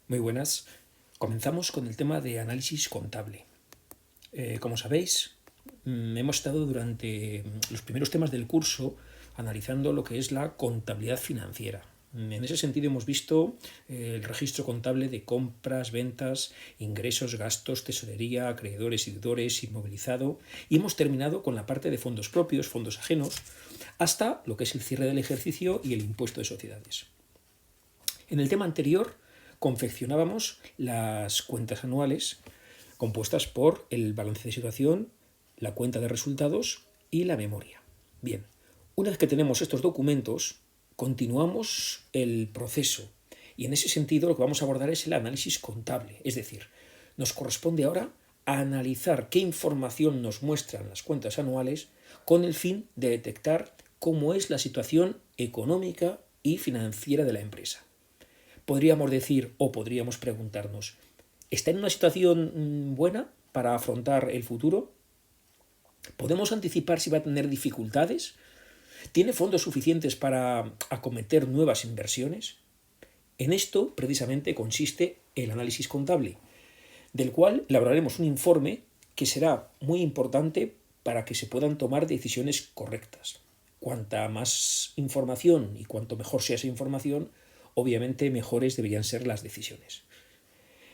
Muy buenas. Comenzamos con el tema de análisis contable. Como sabéis, hemos estado durante los primeros temas del curso analizando lo que es la contabilidad financiera. En ese sentido hemos visto el registro contable de compras, ventas, ingresos, gastos, tesorería, acreedores y deudores, inmovilizado, y hemos terminado con la parte de fondos propios, fondos ajenos, hasta lo que es el cierre del ejercicio y el impuesto de sociedades. En el tema anterior confeccionábamos las cuentas anuales compuestas por el balance de situación, la cuenta de resultados y la memoria. Bien, una vez que tenemos estos documentos, continuamos el proceso y en ese sentido lo que vamos a abordar es el análisis contable, es decir, nos corresponde ahora analizar qué información nos muestran las cuentas anuales con el fin de detectar cómo es la situación económica y financiera de la empresa. Podríamos decir o podríamos preguntarnos, ¿está en una situación buena para afrontar el futuro? ¿Podemos anticipar si va a tener dificultades? ¿Tiene fondos suficientes para acometer nuevas inversiones? En esto precisamente consiste el análisis contable, del cual elaboraremos un informe que será muy importante para que se puedan tomar decisiones correctas. Cuanta más información y cuanto mejor sea esa información, obviamente mejores deberían ser las decisiones.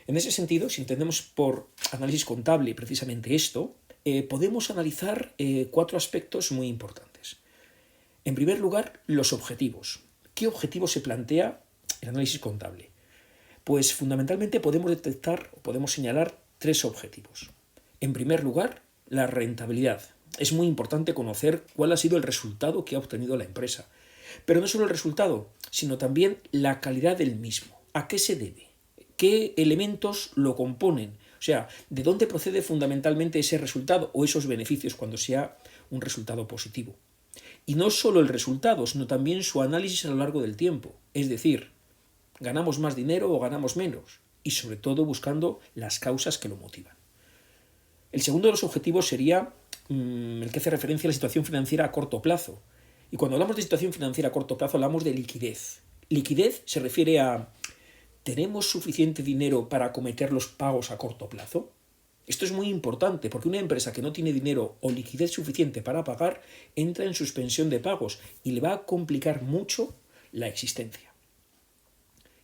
En ese sentido, si entendemos por análisis contable precisamente esto, podemos analizar cuatro aspectos muy importantes. En primer lugar, los objetivos. ¿Qué objetivo se plantea el análisis contable? Pues fundamentalmente podemos detectar o podemos señalar tres objetivos. En primer lugar, la rentabilidad. Es muy importante conocer cuál ha sido el resultado que ha obtenido la empresa. Pero no solo el resultado, sino también la calidad del mismo. ¿A qué se debe? ¿Qué elementos lo componen? O sea, ¿de dónde procede fundamentalmente ese resultado o esos beneficios cuando sea un resultado positivo? Y no solo el resultado, sino también su análisis a lo largo del tiempo. Es decir, ¿ganamos más dinero o ganamos menos? Y sobre todo buscando las causas que lo motivan. El segundo de los objetivos sería el que hace referencia a la situación financiera a corto plazo. Y cuando hablamos de situación financiera a corto plazo hablamos de liquidez. Liquidez se refiere a ¿tenemos suficiente dinero para acometer los pagos a corto plazo? Esto es muy importante porque una empresa que no tiene dinero o liquidez suficiente para pagar entra en suspensión de pagos y le va a complicar mucho la existencia.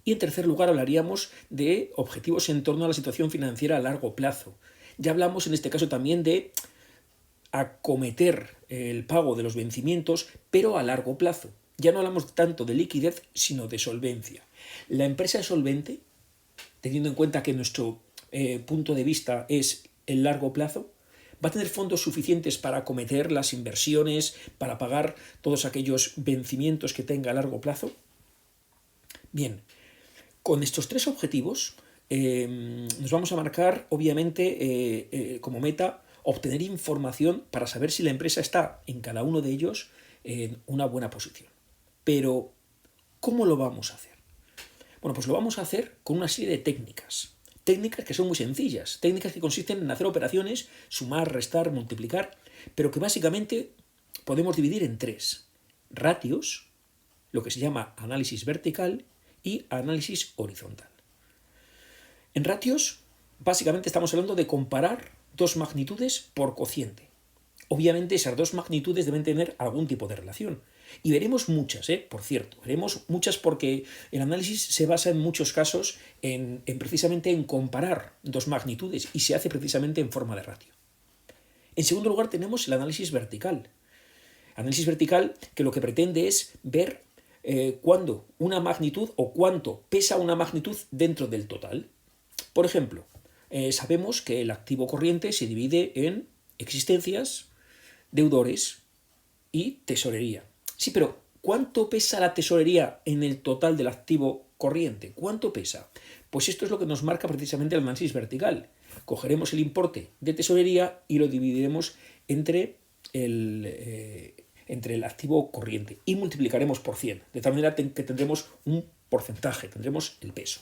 Y en tercer lugar hablaríamos de objetivos en torno a la situación financiera a largo plazo. Ya hablamos en este caso también de acometer el pago de los vencimientos, pero a largo plazo. Ya no hablamos tanto de liquidez, sino de solvencia. La empresa es solvente, teniendo en cuenta que nuestro punto de vista es el largo plazo, va a tener fondos suficientes para acometer las inversiones, para pagar todos aquellos vencimientos que tenga a largo plazo. Bien, con estos tres objetivos nos vamos a marcar, obviamente, como meta, obtener información para saber si la empresa está en cada uno de ellos en una buena posición. Pero, ¿cómo lo vamos a hacer? Bueno, pues lo vamos a hacer con una serie de técnicas. Técnicas que son muy sencillas, técnicas que consisten en hacer operaciones, sumar, restar, multiplicar, pero que básicamente podemos dividir en tres. Ratios, lo que se llama análisis vertical y análisis horizontal. En ratios, básicamente estamos hablando de comparar dos magnitudes por cociente. Obviamente esas dos magnitudes deben tener algún tipo de relación. Y veremos muchas, por cierto, veremos muchas porque el análisis se basa en muchos casos en precisamente en comparar dos magnitudes y se hace precisamente en forma de ratio. En segundo lugar tenemos el análisis vertical. Análisis vertical que lo que pretende es ver cuándo una magnitud o cuánto pesa una magnitud dentro del total. Por ejemplo, sabemos que el activo corriente se divide en existencias, deudores y tesorería. Sí, pero ¿cuánto pesa la tesorería en el total del activo corriente? ¿Cuánto pesa? Pues esto es lo que nos marca precisamente el análisis vertical. Cogeremos el importe de tesorería y lo dividiremos entre el activo corriente y multiplicaremos por 100, de tal manera que tendremos un porcentaje, tendremos el peso.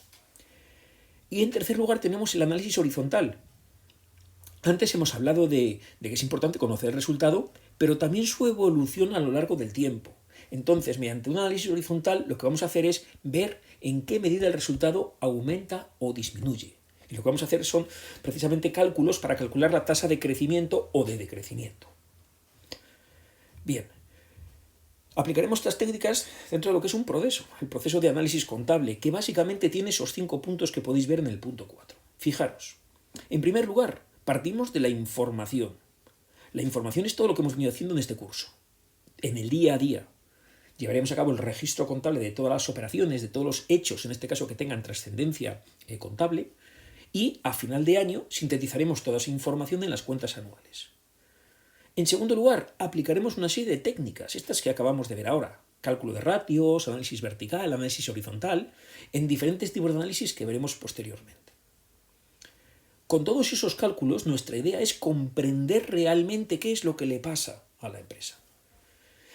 Y en tercer lugar tenemos el análisis horizontal. Antes hemos hablado de que es importante conocer el resultado, pero también su evolución a lo largo del tiempo. Entonces, mediante un análisis horizontal, lo que vamos a hacer es ver en qué medida el resultado aumenta o disminuye. Y lo que vamos a hacer son precisamente cálculos para calcular la tasa de crecimiento o de decrecimiento. Bien, aplicaremos estas técnicas dentro de lo que es un proceso, el proceso de análisis contable, que básicamente tiene esos 5 puntos que podéis ver en el punto 4. Fijaros, en primer lugar, partimos de la información. La información es todo lo que hemos venido haciendo en este curso, en el día a día. Llevaremos a cabo el registro contable de todas las operaciones, de todos los hechos, en este caso que tengan trascendencia contable, y a final de año sintetizaremos toda esa información en las cuentas anuales. En segundo lugar, aplicaremos una serie de técnicas, estas que acabamos de ver ahora, cálculo de ratios, análisis vertical, análisis horizontal, en diferentes tipos de análisis que veremos posteriormente. Con todos esos cálculos, nuestra idea es comprender realmente qué es lo que le pasa a la empresa.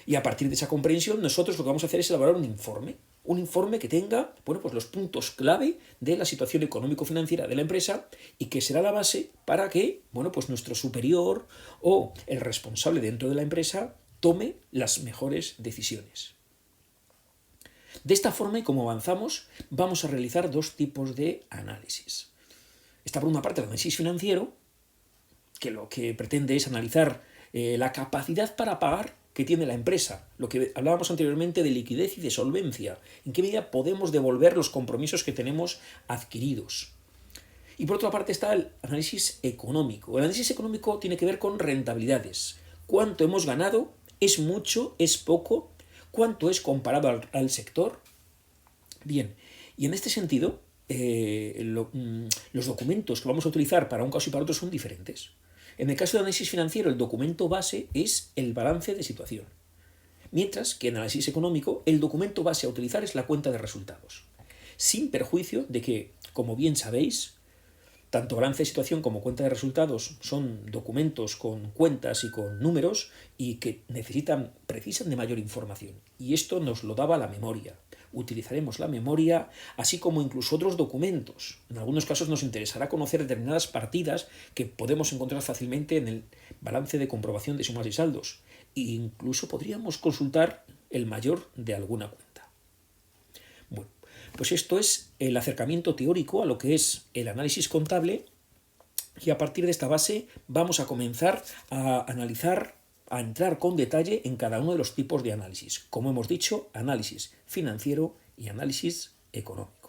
Y a partir de esa comprensión, nosotros lo que vamos a hacer es elaborar un informe que tenga, pues los puntos clave de la situación económico-financiera de la empresa y que será la base para que, pues nuestro superior o el responsable dentro de la empresa tome las mejores decisiones. De esta forma, y como avanzamos, vamos a realizar 2 tipos de análisis. Está por una parte el análisis financiero, que lo que pretende es analizar la capacidad para pagar que tiene la empresa, lo que hablábamos anteriormente de liquidez y de solvencia, en qué medida podemos devolver los compromisos que tenemos adquiridos. Y por otra parte está el análisis económico. El análisis económico tiene que ver con rentabilidades. ¿Cuánto hemos ganado? ¿Es mucho? ¿Es poco? ¿Cuánto es comparado al sector? Bien, y en este sentido, los documentos que vamos a utilizar para un caso y para otro son diferentes. En el caso de análisis financiero, el documento base es el balance de situación, mientras que en análisis económico el documento base a utilizar es la cuenta de resultados, sin perjuicio de que, como bien sabéis, tanto balance de situación como cuenta de resultados son documentos con cuentas y con números y que precisan de mayor información. Y esto nos lo daba la memoria. Utilizaremos la memoria, así como incluso otros documentos. En algunos casos nos interesará conocer determinadas partidas que podemos encontrar fácilmente en el balance de comprobación de sumas y saldos. E incluso podríamos consultar el mayor de alguna cuenta. Bueno, pues esto es el acercamiento teórico a lo que es el análisis contable, y a partir de esta base vamos a comenzar a analizar, a entrar con detalle en cada uno de los tipos de análisis. Como hemos dicho, análisis financiero y análisis económico.